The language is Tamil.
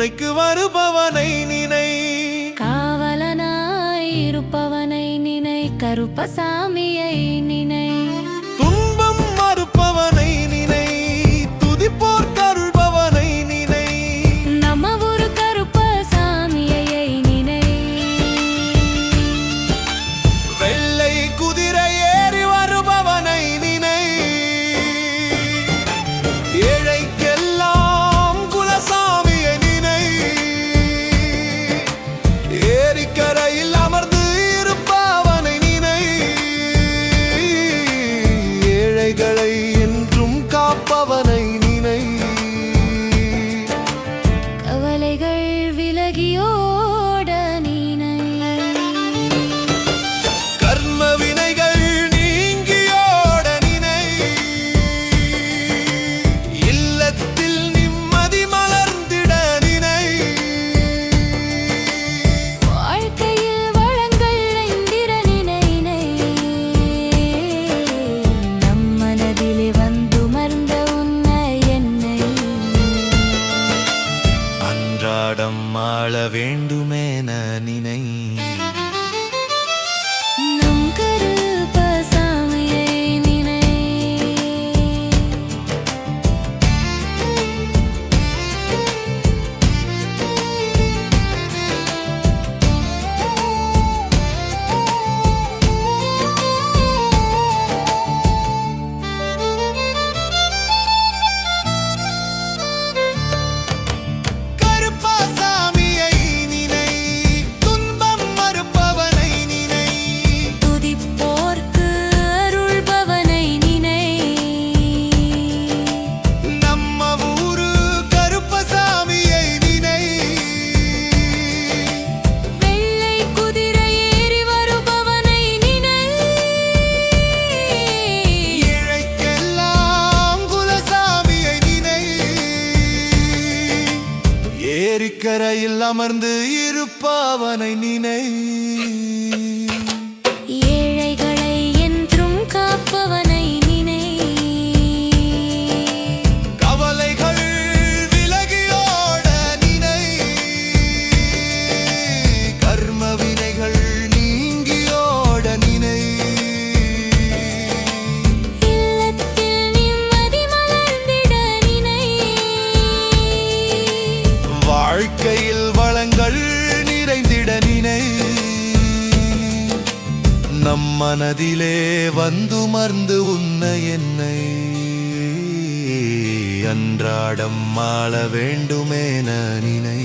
துணைக்கு வருபவனை நினை, காவலனாய் இருப்பவனை நினை, கருப்பசாமியை நினை, துன்பம் மறுப்பவனை நினை, துதிப்போர் கருள்பவனை நினை, நம்ம ஊரு கருப்பசாமியை நினை, வெள்ளை குதிரை ஏறி வருபவனை நினை, ஏழைக்கெல்லாம் குலசாமியை நினை, ஏரிக்கரையில் அமர்ந்து இருப்பவனை நினை, ஏழைகளை என்றும் காப்பவனை நினை, கவலைகள் விலகியோட நினை, கர்ம வினைகள் நீங்கியோட நினை, இல்லத்தில் நிம்மதி மலர்ந்திட நினை, வாழ்க்கையில் வளங்கள் நிறைந்திட நினை, நம் மனதிலே வந்துமர்ந்த உன்னை என்னை அன்றாடம் ஆள வேண்டுமென நினை, நம் கருப்பசாமியை நினை, கருப்பசாமியை நினை, துன்பம் மறுப்பவனை நினை, துதிப்போர்க்கு அருள்பவனை நினை, நம்ம ஊரு கருப்பசாமியை நினை, வெள்ளை குதிரை ஏறி வருபவனை நினை, ஏழைக்கெல்லாம் குலசாமியை நினை, ஏரிக்கரையில் அமர்ந்து இருப்பவனை நினை, ஏழைகளை என்றும் காப்பவனை நினை, கவலைகள் விலகியோட நினை, கர்ம வினைகள் நீங்கியோட நினை, இல்லத்தில் நிம்மதி மலர்ந்திட நினை, வாழ்க்கையில் வளங்கள் நிறைந்திட நினை, நம் மனதிலே வந்துமர்ந்து உன்னை என்னை அன்றாடம் ஆள வேண்டுமென நினை.